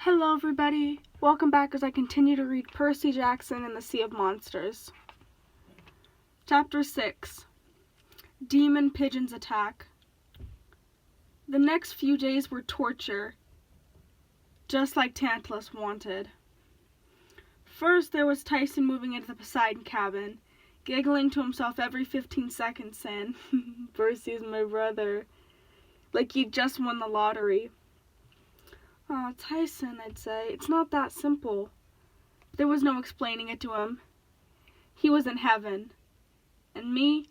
Hello everybody, welcome back as I continue to read Percy Jackson and the Sea of Monsters. Chapter 6, Demon Pigeons Attack. The next few days were torture, just like Tantalus wanted. First there was Tyson moving into the Poseidon cabin, giggling to himself every 15 seconds saying, "Percy's my brother," like he'd just won the lottery. "Aw, Tyson," I'd say, "it's not that simple." There was no explaining it to him. He was in heaven. And me,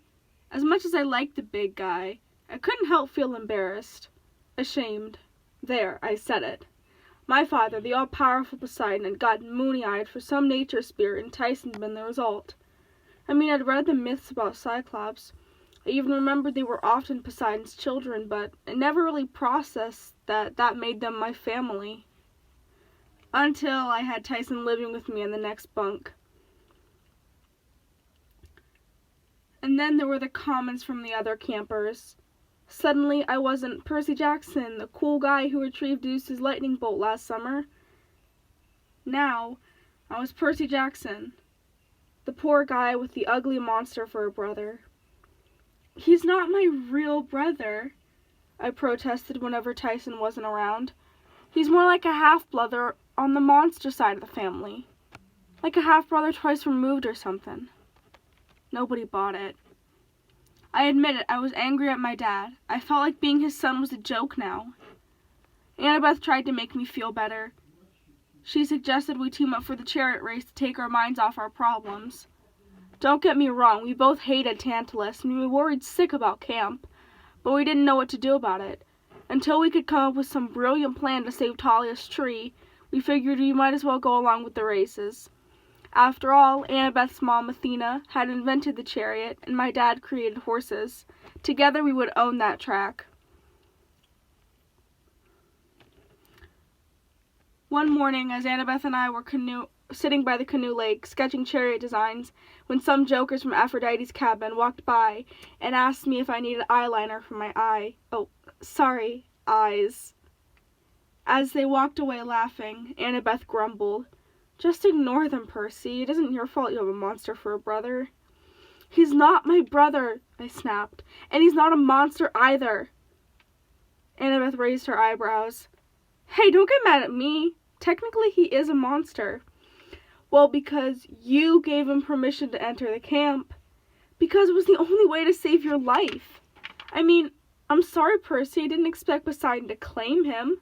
as much as I liked the big guy, I couldn't help feel embarrassed. Ashamed. There, I said it. My father, the all-powerful Poseidon, had gotten moony-eyed for some nature spirit, and Tyson'd been the result. I mean, I'd read the myths about Cyclops. I even remembered they were often Poseidon's children, but I never really processed that made them my family. Until I had Tyson living with me in the next bunk. And then there were the comments from the other campers. Suddenly, I wasn't Percy Jackson, the cool guy who retrieved Zeus's lightning bolt last summer. Now, I was Percy Jackson, the poor guy with the ugly monster for a brother. "He's not my real brother," I protested whenever Tyson wasn't around. "He's more like a half-brother on the monster side of the family. Like a half-brother twice removed or something." Nobody bought it. I admit it, I was angry at my dad. I felt like being his son was a joke now. Annabeth tried to make me feel better. She suggested we team up for the chariot race to take our minds off our problems. Don't get me wrong, we both hated Tantalus and we were worried sick about camp, but we didn't know what to do about it. Until we could come up with some brilliant plan to save Talia's tree, we figured we might as well go along with the races. After all, Annabeth's mom, Athena, had invented the chariot, and my dad created horses. Together we would own that track. One morning, as Annabeth and I were sitting by the canoe lake, sketching chariot designs, when some jokers from Aphrodite's cabin walked by and asked me if I needed eyeliner for my eyes. As they walked away laughing, Annabeth grumbled, "Just ignore them, Percy. It isn't your fault you have a monster for a brother." "He's not my brother," I snapped, "and he's not a monster either." Annabeth raised her eyebrows. "Hey, don't get mad at me. Technically, he is a monster." "Well, because you gave him permission to enter the camp. Because it was the only way to save your life. I mean, I'm sorry, Percy, I didn't expect Poseidon to claim him.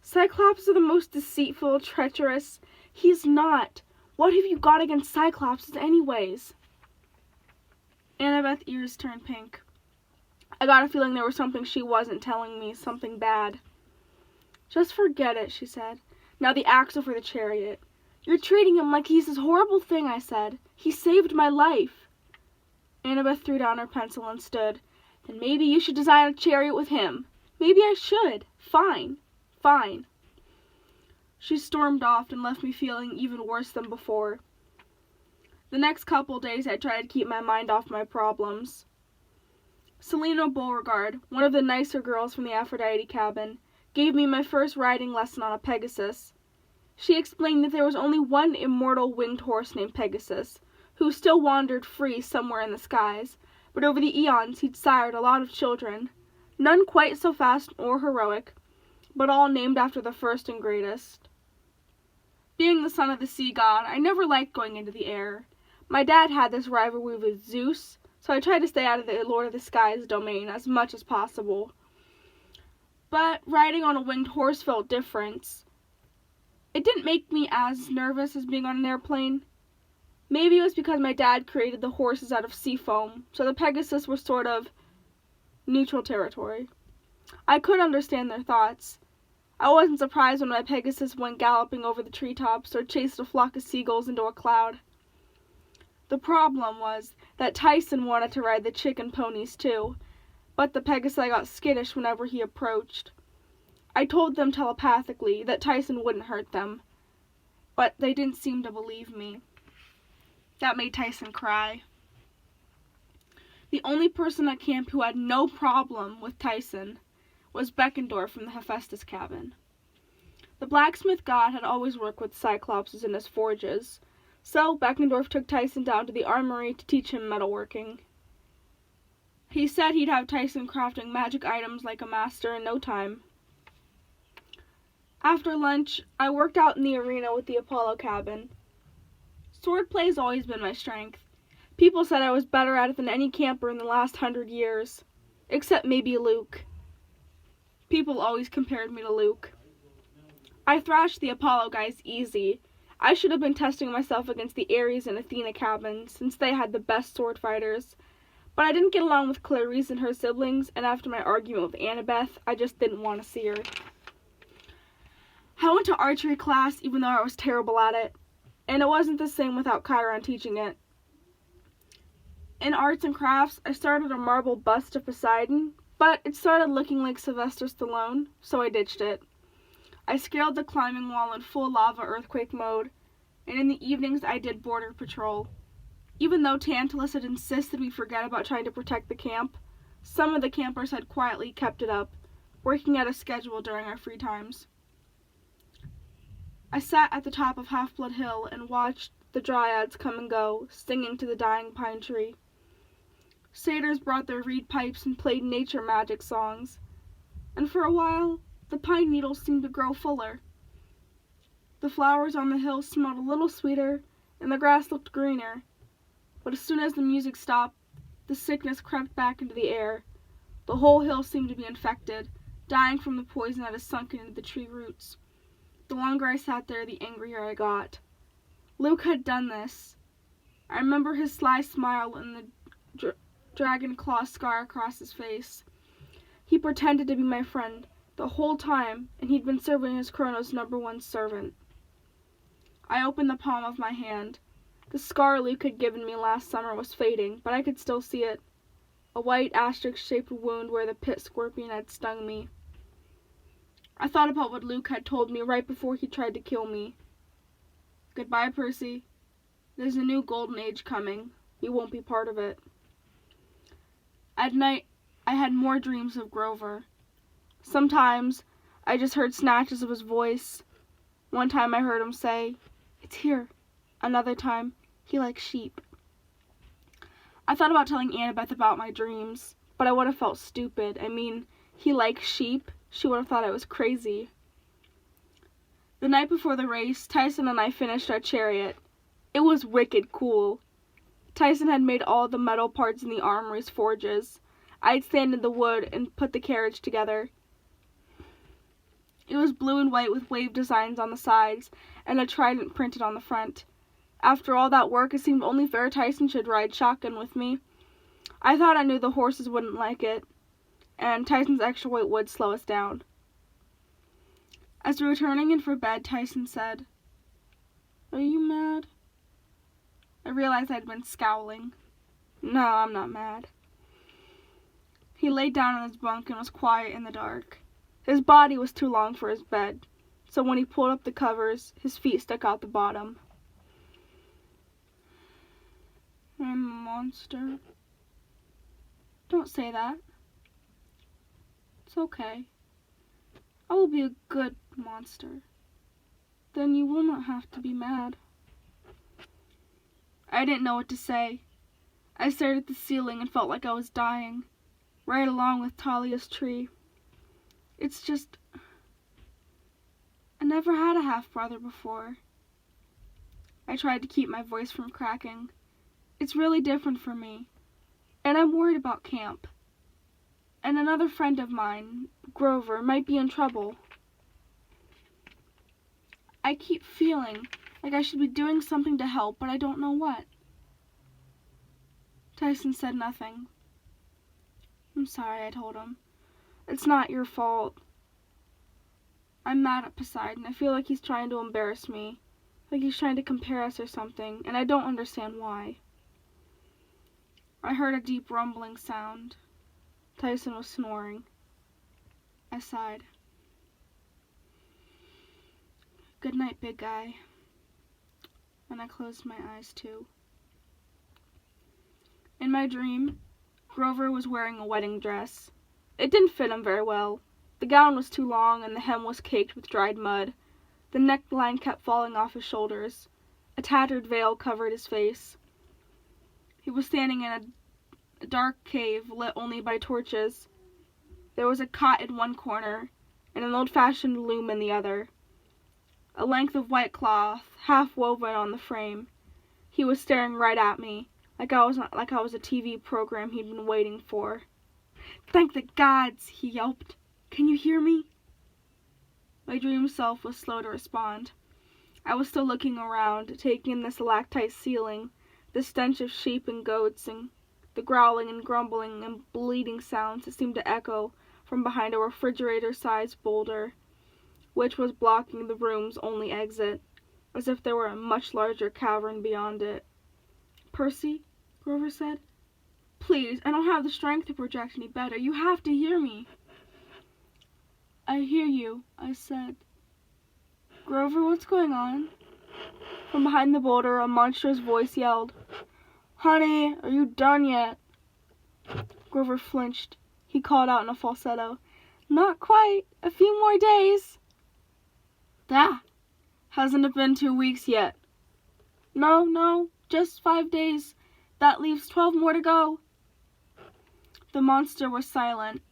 Cyclops are the most deceitful, treacherous. He's not. What have you got against Cyclops anyways?" Annabeth's ears turned pink. I got a feeling there was something she wasn't telling me, something bad. "Just forget it," she said. "Now the axle for the chariot." "You're treating him like he's this horrible thing," I said. "He saved my life." Annabeth threw down her pencil and stood. "Then maybe you should design a chariot with him." "Maybe I should. Fine. Fine." She stormed off and left me feeling even worse than before. The next couple days I tried to keep my mind off my problems. Selena Beauregard, one of the nicer girls from the Aphrodite cabin, gave me my first riding lesson on a Pegasus. She explained that there was only one immortal winged horse named Pegasus, who still wandered free somewhere in the skies, but over the eons he'd sired a lot of children, none quite so fast or heroic, but all named after the first and greatest. Being the son of the sea god, I never liked going into the air. My dad had this rivalry with Zeus, so I tried to stay out of the Lord of the Skies domain as much as possible. But riding on a winged horse felt different. It didn't make me as nervous as being on an airplane. Maybe it was because my dad created the horses out of sea foam, so the Pegasus were sort of neutral territory. I could understand their thoughts. I wasn't surprised when my Pegasus went galloping over the treetops or chased a flock of seagulls into a cloud. The problem was that Tyson wanted to ride the chicken ponies too, but the Pegasus got skittish whenever he approached. I told them telepathically that Tyson wouldn't hurt them, but they didn't seem to believe me. That made Tyson cry. The only person at camp who had no problem with Tyson was Beckendorf from the Hephaestus cabin. The blacksmith god had always worked with Cyclopses in his forges, so Beckendorf took Tyson down to the armory to teach him metalworking. He said he'd have Tyson crafting magic items like a master in no time. After lunch, I worked out in the arena with the Apollo cabin. Swordplay has always been my strength. People said I was better at it than any camper in the last 100 years, except maybe Luke. People always compared me to Luke. I thrashed the Apollo guys easy. I should have been testing myself against the Ares and Athena cabins, since they had the best sword fighters. But I didn't get along with Clarice and her siblings, and after my argument with Annabeth, I just didn't want to see her. I went to archery class even though I was terrible at it, and it wasn't the same without Chiron teaching it. In arts and crafts, I started a marble bust of Poseidon, but it started looking like Sylvester Stallone, so I ditched it. I scaled the climbing wall in full lava earthquake mode, and in the evenings I did border patrol. Even though Tantalus had insisted we forget about trying to protect the camp, some of the campers had quietly kept it up, working at a schedule during our free times. I sat at the top of Half-Blood Hill and watched the dryads come and go, singing to the dying pine tree. Satyrs brought their reed pipes and played nature magic songs, and for a while, the pine needles seemed to grow fuller. The flowers on the hill smelled a little sweeter, and the grass looked greener, but as soon as the music stopped, the sickness crept back into the air. The whole hill seemed to be infected, dying from the poison that had sunken into the tree roots. The longer I sat there, the angrier I got. Luke had done this. I remember his sly smile and the dragon claw scar across his face. He pretended to be my friend the whole time, and he'd been serving as Chronos' #1 servant. I opened the palm of my hand. The scar Luke had given me last summer was fading, but I could still see it. A white asterisk-shaped wound where the pit scorpion had stung me. I thought about what Luke had told me right before he tried to kill me. Goodbye, Percy. There's a new golden age coming. You won't be part of it. At night, I had more dreams of Grover. Sometimes, I just heard snatches of his voice. One time I heard him say, "It's here." Another time, he likes sheep. I thought about telling Annabeth about my dreams, but I would have felt stupid. I mean, he likes sheep. She would have thought I was crazy. The night before the race, Tyson and I finished our chariot. It was wicked cool. Tyson had made all the metal parts in the armory's forges. I'd sanded the wood and put the carriage together. It was blue and white with wave designs on the sides and a trident printed on the front. After all that work, it seemed only fair Tyson should ride shotgun with me. I thought I knew the horses wouldn't like it, and Tyson's extra weight would slow us down. As we were turning in for bed, Tyson said, "Are you mad?" I realized I'd been scowling. No, I'm not mad. He laid down on his bunk and was quiet in the dark. His body was too long for his bed, so when he pulled up the covers, his feet stuck out the bottom. I'm a monster. Don't say that. It's okay. I will be a good monster. Then you will not have to be mad. I didn't know what to say. I stared at the ceiling and felt like I was dying, right along with Talia's tree. It's just, I never had a half-brother before. I tried to keep my voice from cracking. It's really different for me, and I'm worried about camp. And another friend of mine, Grover, might be in trouble. I keep feeling like I should be doing something to help, but I don't know what. Tyson said nothing. I'm sorry, I told him. It's not your fault. I'm mad at Poseidon. I feel like he's trying to embarrass me, like he's trying to compare us or something, and I don't understand why. I heard a deep rumbling sound. Tyson was snoring. I sighed. Good night, big guy. And I closed my eyes too. In my dream, Grover was wearing a wedding dress. It didn't fit him very well. The gown was too long and the hem was caked with dried mud. The neckline kept falling off his shoulders. A tattered veil covered his face. He was standing in a dark cave lit only by torches. There was a cot in one corner and an old-fashioned loom in the other. A length of white cloth, half woven on the frame. He was staring right at me, like I was a TV program he'd been waiting for. "Thank the gods," he yelped. "Can you hear me?" My dream self was slow to respond. I was still looking around, taking in the stalactite ceiling, the stench of sheep and goats, and the growling and grumbling and bleating sounds that seemed to echo from behind a refrigerator-sized boulder, which was blocking the room's only exit, as if there were a much larger cavern beyond it. "Percy," Grover said, "please, I don't have the strength to project any better. You have to hear me." "I hear you," I said. "Grover, what's going on?" From behind the boulder, a monstrous voice yelled, "Honey, are you done yet?" Grover flinched. He called out in a falsetto, "Not quite. A few more days." "Ah, hasn't it been 2 weeks yet?" No, just 5 days. That leaves 12 more to go." The monster was silent.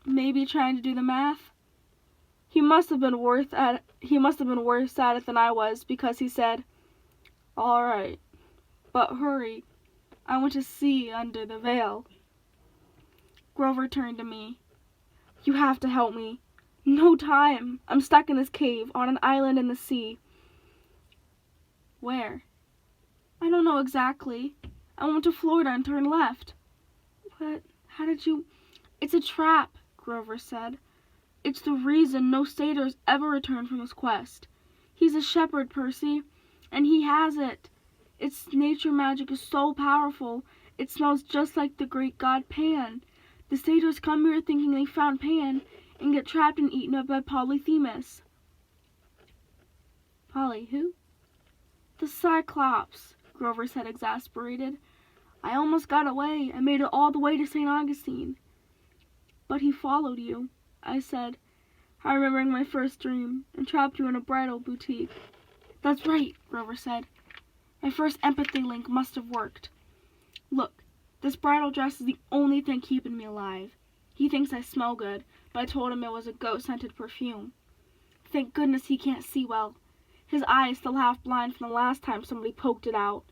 Maybe trying to do the math. He must have been worse at it than I was, because he said, "All right, but hurry. I want to see under the veil." Grover turned to me. "You have to help me. No time. I'm stuck in this cave on an island in the sea." "Where?" "I don't know exactly. I went to Florida and turned left." "What? How did you—" "It's a trap," Grover said. "It's the reason no satyrs ever return from this quest. He's a shepherd, Percy, and he has it. Its nature magic is so powerful, it smells just like the great god Pan. The satyrs come here thinking they found Pan and get trapped and eaten up by Polyphemus." "Polly who?" "The Cyclops," Grover said, exasperated. "I almost got away. I made it all the way to St. Augustine." "But he followed you," I said, remembering my first dream, "and trapped you in a bridal boutique." "That's right," Grover said. "My first empathy link must have worked. Look, this bridal dress is the only thing keeping me alive. He thinks I smell good, but I told him it was a goat-scented perfume. Thank goodness he can't see well. His eye is still half blind from the last time somebody poked it out.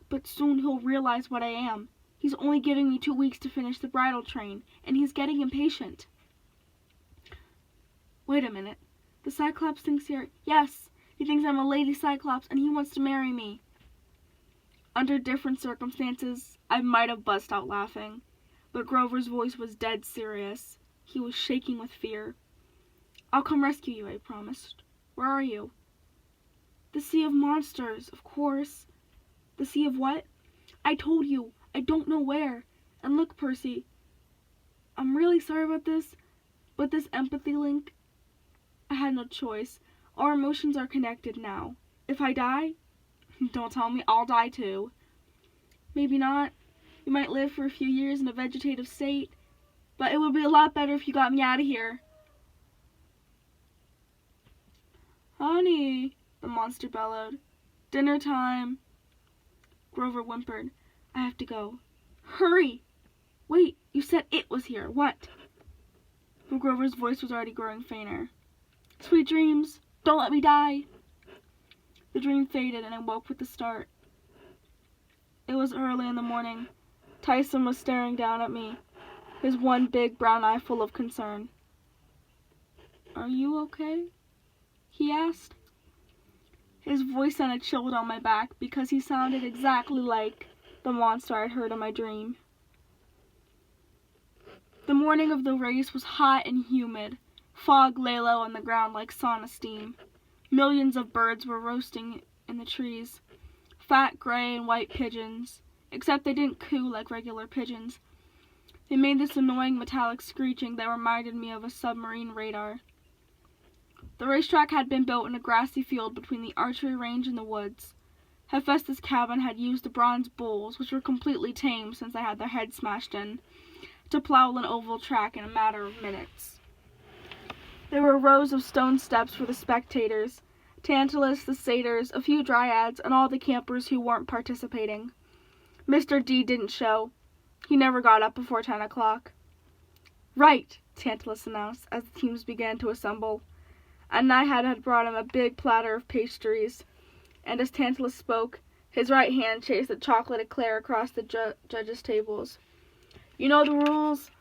But soon he'll realize what I am. He's only giving me 2 weeks to finish the bridal train, and he's getting impatient." "Wait a minute. The Cyclops thinks you're—" "Yes, he thinks I'm a lady Cyclops, and he wants to marry me." Under different circumstances, I might have bust out laughing, but Grover's voice was dead serious. He was shaking with fear. "I'll come rescue you," I promised. "Where are you?" "The Sea of Monsters, of course." "The Sea of what?" "I told you. I don't know where. And look, Percy, I'm really sorry about this, but this empathy link, I had no choice. Our emotions are connected now. If I die, don't tell me I'll die too." "Maybe not. You might live for a few years in a vegetative state, but it would be a lot better if you got me out of here." "Honey," the monster bellowed. "Dinner time." Grover whimpered. "I have to go." "Hurry!" "Wait, you said it was here. What?" But Grover's voice was already growing fainter. "Sweet dreams. Don't let me die." The dream faded and I woke with a start. It was early in the morning. Tyson was staring down at me, his one big brown eye full of concern. "Are you okay?" he asked. His voice sent a chill down my back because he sounded exactly like the monster I'd heard in my dream. The morning of the race was hot and humid. Fog lay low on the ground like sauna steam. Millions of birds were roasting in the trees. Fat gray and white pigeons, except they didn't coo like regular pigeons. They made this annoying metallic screeching that reminded me of a submarine radar. The racetrack had been built in a grassy field between the archery range and the woods. Hephaestus' cabin had used the bronze bulls, which were completely tame since they had their heads smashed in, to plow an oval track in a matter of minutes. There were rows of stone steps for the spectators, Tantalus, the satyrs, a few dryads, and all the campers who weren't participating. Mr. D didn't show. He never got up before 10 o'clock. "Right," Tantalus announced as the teams began to assemble. A Naiad had brought him a big platter of pastries, and as Tantalus spoke, his right hand chased the chocolate eclair across the judges' tables. "You know the rules.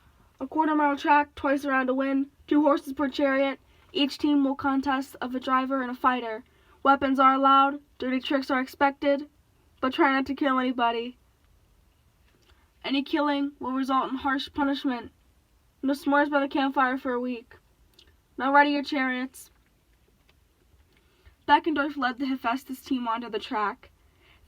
A quarter-mile track, twice around a win, 2 horses per chariot. Each team will contest of a driver and a fighter. Weapons are allowed, dirty tricks are expected, but try not to kill anybody. Any killing will result in harsh punishment. No s'mores by the campfire for a week. Now ready your chariots." Beckendorf led the Hephaestus team onto the track.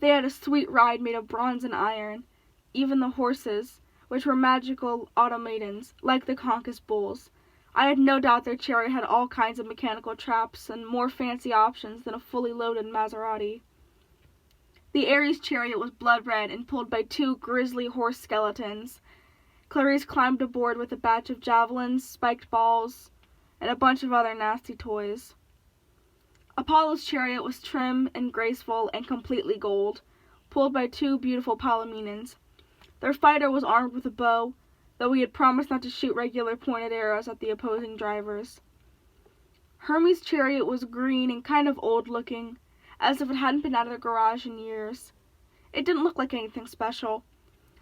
They had a sweet ride made of bronze and iron. Even the horses, which were magical automatons, like the Conchus bulls. I had no doubt their chariot had all kinds of mechanical traps and more fancy options than a fully loaded Maserati. The Ares chariot was blood red and pulled by 2 grisly horse skeletons. Clarice climbed aboard with a batch of javelins, spiked balls, and a bunch of other nasty toys. Apollo's chariot was trim and graceful and completely gold, pulled by 2 beautiful Palaemons. Their fighter was armed with a bow, though he had promised not to shoot regular pointed arrows at the opposing drivers. Hermes' chariot was green and kind of old-looking, as if it hadn't been out of the garage in years. It didn't look like anything special,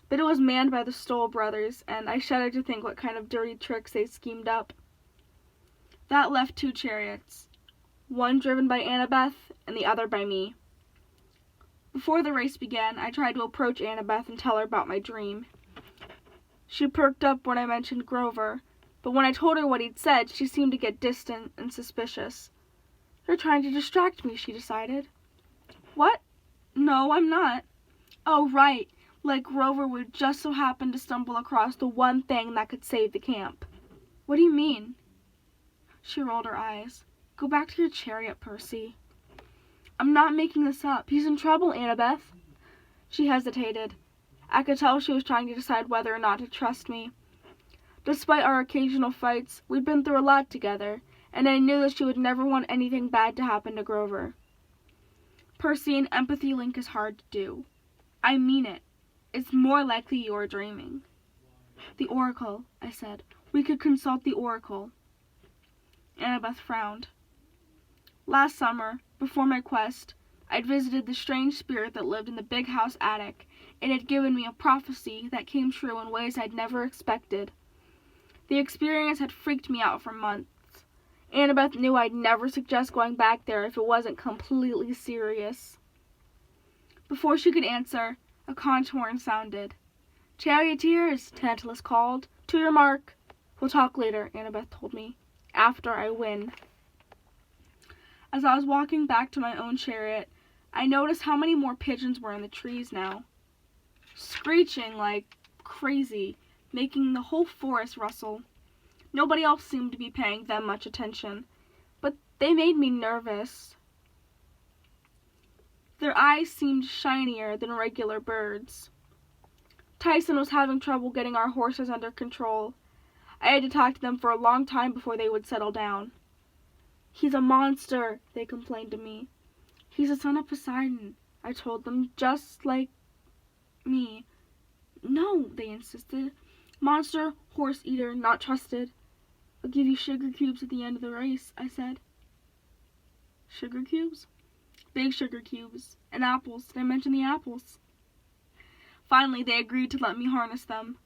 but it was manned by the Stoll brothers, and I shuddered to think what kind of dirty tricks they schemed up. That left 2 chariots, one driven by Annabeth and the other by me. Before the race began, I tried to approach Annabeth and tell her about my dream. She perked up when I mentioned Grover, but when I told her what he'd said, she seemed to get distant and suspicious. "You're trying to distract me," she decided. "What? No, I'm not." "Oh, right, like Grover would just so happen to stumble across the one thing that could save the camp." "What do you mean?" She rolled her eyes. "Go back to your chariot, Percy." "I'm not making this up. He's in trouble, Annabeth." She hesitated. I could tell she was trying to decide whether or not to trust me. Despite our occasional fights, we'd been through a lot together, and I knew that she would never want anything bad to happen to Grover. "Percy, an empathy link is hard to do. I mean it. It's more likely you're dreaming." "The Oracle," I said. "We could consult the Oracle." Annabeth frowned. "Last summer, before my quest, I'd visited the strange spirit that lived in the big house attic. It had given me a prophecy that came true in ways I'd never expected. The experience had freaked me out for months. Annabeth knew I'd never suggest going back there if it wasn't completely serious." Before she could answer, a conch horn sounded. "Charioteers," Tantalus called. "To your mark." "We'll talk later," Annabeth told me. "After I win." As I was walking back to my own chariot, I noticed how many more pigeons were in the trees now, screeching like crazy, making the whole forest rustle. Nobody else seemed to be paying them much attention, but they made me nervous. Their eyes seemed shinier than regular birds. Tyson was having trouble getting our horses under control. I had to talk to them for a long time before they would settle down. "He's a monster," they complained to me. "He's a son of Poseidon," I told them, "just like me." "No," they insisted. "Monster, horse eater, not trusted." "I'll give you sugar cubes at the end of the race," I said. "Sugar cubes?" "Big sugar cubes. And apples. Did I mention the apples?" Finally, they agreed to let me harness them.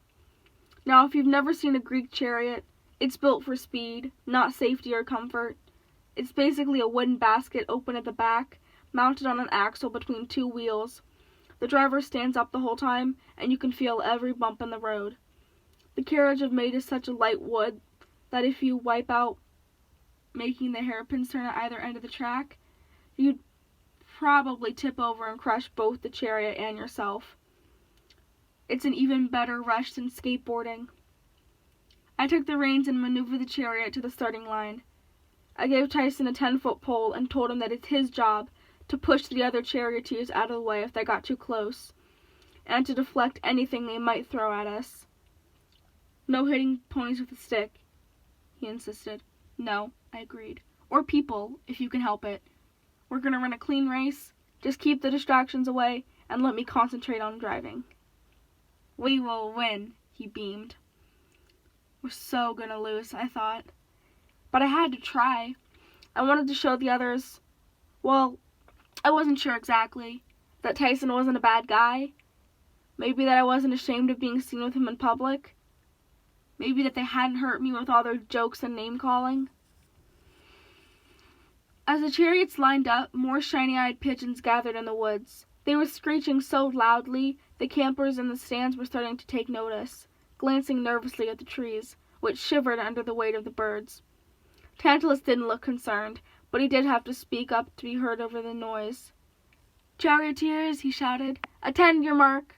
Now, if you've never seen a Greek chariot, it's built for speed, not safety or comfort. It's basically a wooden basket open at the back, mounted on an axle between 2 wheels. The driver stands up the whole time, and you can feel every bump in the road. The carriage is made of such a light wood that if you wipe out, making the hairpins turn at either end of the track, you'd probably tip over and crush both the chariot and yourself. It's an even better rush than skateboarding. I took the reins and maneuvered the chariot to the starting line. I gave Tyson a 10-foot pole and told him that it's his job to push the other charioteers out of the way if they got too close, and to deflect anything they might throw at us. "No hitting ponies with a stick," he insisted. No, I agreed. Or people, if you can help it. We're gonna run a clean race. Just keep the distractions away and let me concentrate on driving. We will win, he beamed. We're so gonna lose, I thought. But I had to try. I wanted to show the others, well, I wasn't sure exactly, that Tyson wasn't a bad guy. Maybe that I wasn't ashamed of being seen with him in public. Maybe that they hadn't hurt me with all their jokes and name-calling. As the chariots lined up, more shiny-eyed pigeons gathered in the woods. They were screeching so loudly, the campers in the stands were starting to take notice, glancing nervously at the trees, which shivered under the weight of the birds. Tantalus didn't look concerned, but he did have to speak up to be heard over the noise. "Charioteers," he shouted, "attend your mark."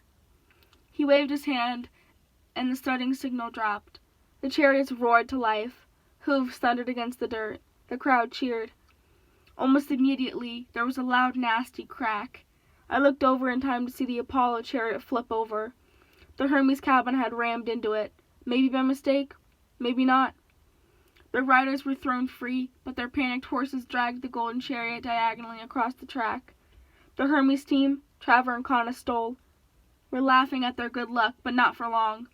He waved his hand, and the starting signal dropped. The chariots roared to life. Hooves thundered against the dirt. The crowd cheered. Almost immediately, there was a loud, nasty crack. I looked over in time to see the Apollo chariot flip over. The Hermes cabin had rammed into it. Maybe by mistake, maybe not. The riders were thrown free, but their panicked horses dragged the golden chariot diagonally across the track. The Hermes team, Traver and Conestole, were laughing at their good luck, but not for long.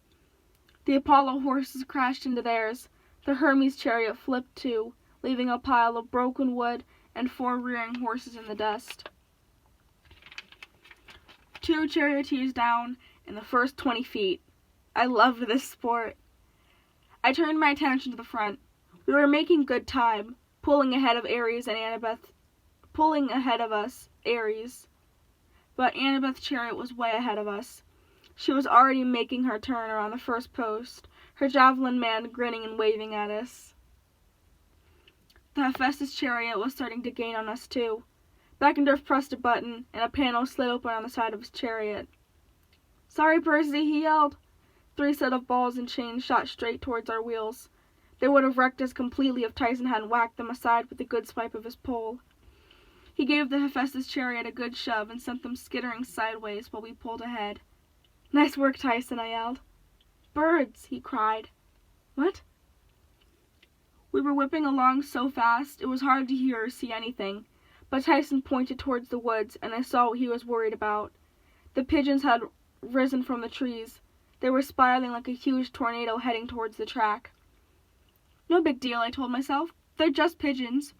The Apollo horses crashed into theirs. The Hermes chariot flipped too, leaving a pile of broken wood and 4 rearing horses in the dust. 2 charioteers down in the first 20 feet. I loved this sport. I turned my attention to the front. We were making good time, pulling ahead of Ares and Annabeth, pulling ahead of us, Ares. But Annabeth's chariot was way ahead of us. She was already making her turn around the first post, her javelin man grinning and waving at us. The Hephaestus chariot was starting to gain on us too. Beckendorf pressed a button, and a panel slid open on the side of his chariot. "Sorry, Percy," he yelled. 3 set of balls and chains shot straight towards our wheels. They would have wrecked us completely if Tyson hadn't whacked them aside with a good swipe of his pole. He gave the Hephaestus chariot a good shove and sent them skittering sideways while we pulled ahead. "Nice work, Tyson," I yelled. "Birds," he cried. "What?" We were whipping along so fast it was hard to hear or see anything, but Tyson pointed towards the woods, and I saw what he was worried about. The pigeons had risen from the trees. They were spiraling like a huge tornado heading towards the track. No big deal, I told myself. They're just pigeons.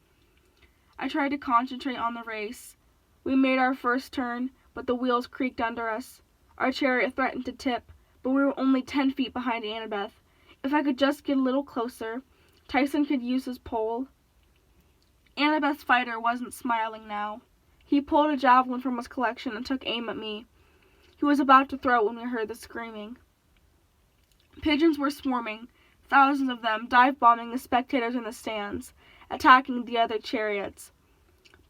I tried to concentrate on the race. We made our first turn, but the wheels creaked under us. Our chariot threatened to tip, but we were only 10 feet behind Annabeth. If I could just get a little closer, Tyson could use his pole. Annabeth's fighter wasn't smiling now. He pulled a javelin from his collection and took aim at me. He was about to throw it when we heard the screaming. Pigeons were swarming, thousands of them dive-bombing the spectators in the stands, attacking the other chariots.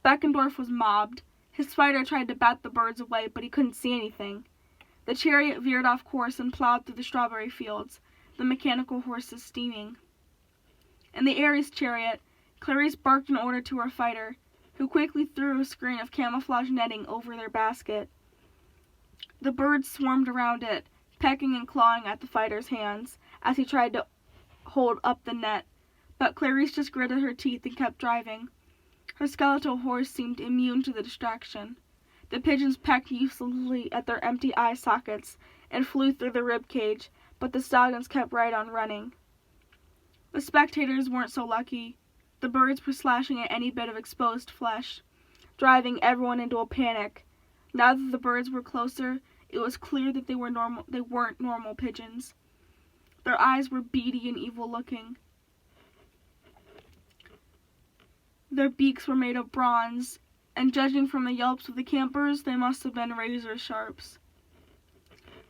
Beckendorf was mobbed. His fighter tried to bat the birds away, but he couldn't see anything. The chariot veered off course and plowed through the strawberry fields, the mechanical horses steaming. In the Ares chariot, Clarice barked an order to her fighter, who quickly threw a screen of camouflage netting over their basket. The birds swarmed around it, pecking and clawing at the fighter's hands as he tried to hold up the net, but Clarice just gritted her teeth and kept driving. Her skeletal horse seemed immune to the distraction. The pigeons pecked uselessly at their empty eye sockets and flew through the rib cage, but the stallions kept right on running. The spectators weren't so lucky. The birds were slashing at any bit of exposed flesh, driving everyone into a panic. Now that the birds were closer, it was clear that they weren't normal pigeons. Their eyes were beady and evil-looking. Their beaks were made of bronze, and judging from the yelps of the campers, they must have been razor sharps.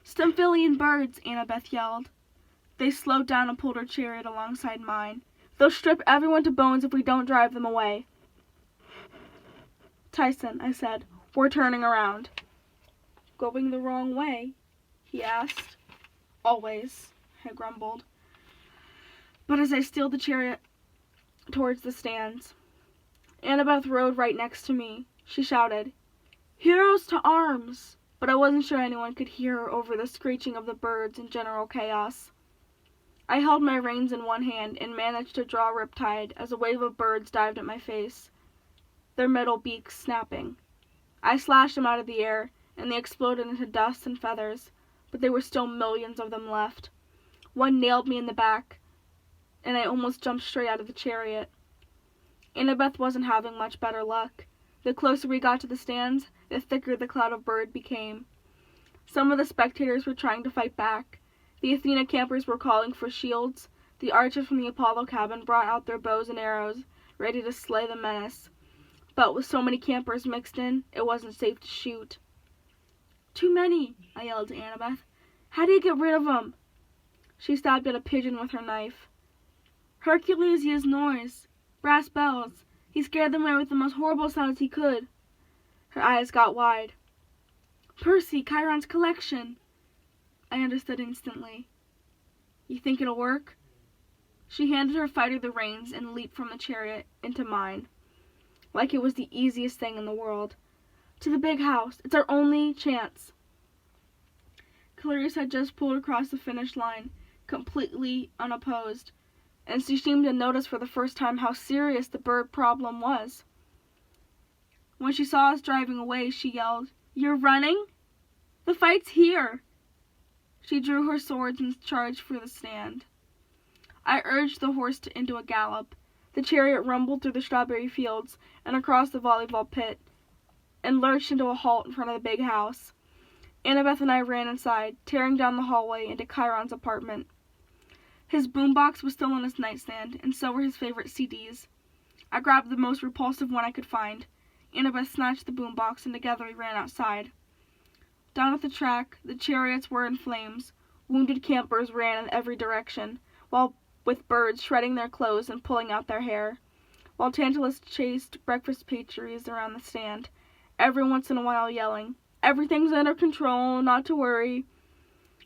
"Stymphalian birds," Annabeth yelled. They slowed down and pulled her chariot alongside mine. "They'll strip everyone to bones if we don't drive them away." "Tyson," I said, "we're turning around." "Going the wrong way?" he asked. "Always," I grumbled. But as I steered the chariot towards the stands, Annabeth rode right next to me. She shouted, "Heroes to arms!" But I wasn't sure anyone could hear her over the screeching of the birds and general chaos. I held my reins in one hand and managed to draw riptide as a wave of birds dived at my face, their metal beaks snapping. I slashed them out of the air, and they exploded into dust and feathers, but there were still millions of them left. One nailed me in the back, and I almost jumped straight out of the chariot. Annabeth wasn't having much better luck. The closer we got to the stands, the thicker the cloud of bird became. Some of the spectators were trying to fight back. The Athena campers were calling for shields. The archers from the Apollo cabin brought out their bows and arrows, ready to slay the menace. But with so many campers mixed in, it wasn't safe to shoot. "Too many," I yelled to Annabeth. "How do you get rid of them?" She stabbed at a pigeon with her knife. "Hercules used noise. Brass bells. He scared them away with the most horrible sounds he could." Her eyes got wide. "Percy, Chiron's collection." I understood instantly. "You think it'll work?" She handed her fighter the reins and leaped from the chariot into mine, like it was the easiest thing in the world. "To the big house. It's our only chance." Clarice had just pulled across the finish line, completely unopposed, and she seemed to notice for the first time how serious the bird problem was. When she saw us driving away, she yelled, "You're running? The fight's here!" She drew her swords and charged for the stand. I urged the horse into a gallop. The chariot rumbled through the strawberry fields and across the volleyball pit, and lurched into a halt in front of the big house. Annabeth and I ran inside, tearing down the hallway into Chiron's apartment. His boombox was still on his nightstand, and so were his favorite CDs. I grabbed the most repulsive one I could find. Annabeth snatched the boombox, and together we ran outside. Down at the track, the chariots were in flames. Wounded campers ran in every direction, with birds shredding their clothes and pulling out their hair, while Tantalus chased breakfast pastries around the stand, every once in a while yelling, "Everything's under control, not to worry."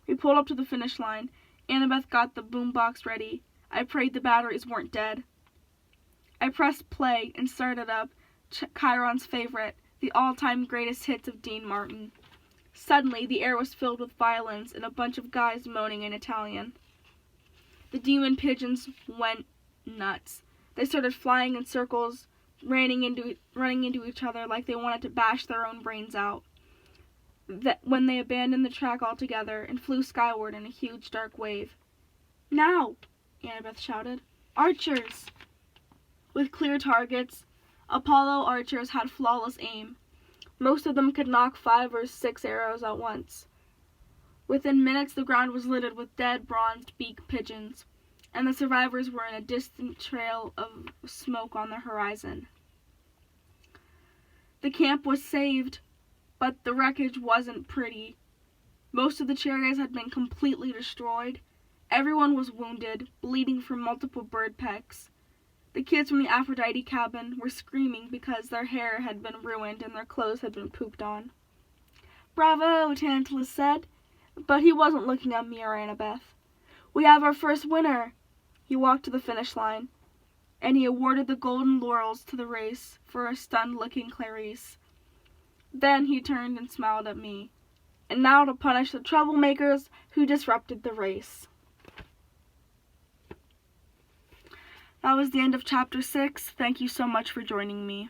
We pulled up to the finish line. Annabeth got the boombox ready. I prayed the batteries weren't dead. I pressed play and started up Chiron's favorite, the all-time greatest hits of Dean Martin. Suddenly, the air was filled with violins and a bunch of guys moaning in Italian. The demon pigeons went nuts. They started flying in circles, running into each other like they wanted to bash their own brains out. When they abandoned the track altogether and flew skyward in a huge dark wave. "Now!" Annabeth shouted. "Archers!" With clear targets, Apollo archers had flawless aim. Most of them could knock 5 or 6 arrows at once. Within minutes, the ground was littered with dead bronzed beak pigeons, and the survivors were in a distant trail of smoke on the horizon. The camp was saved, but the wreckage wasn't pretty. Most of the chariots had been completely destroyed. Everyone was wounded, bleeding from multiple bird pecks. The kids from the Aphrodite cabin were screaming because their hair had been ruined and their clothes had been pooped on. "Bravo," Tantalus said, but he wasn't looking at me or Annabeth. "We have our first winner." He walked to the finish line, and he awarded the golden laurels to the race for a stunned-looking Clarice. Then he turned and smiled at me. "And now to punish the troublemakers who disrupted the race." That was the end of Chapter 6. Thank you so much for joining me.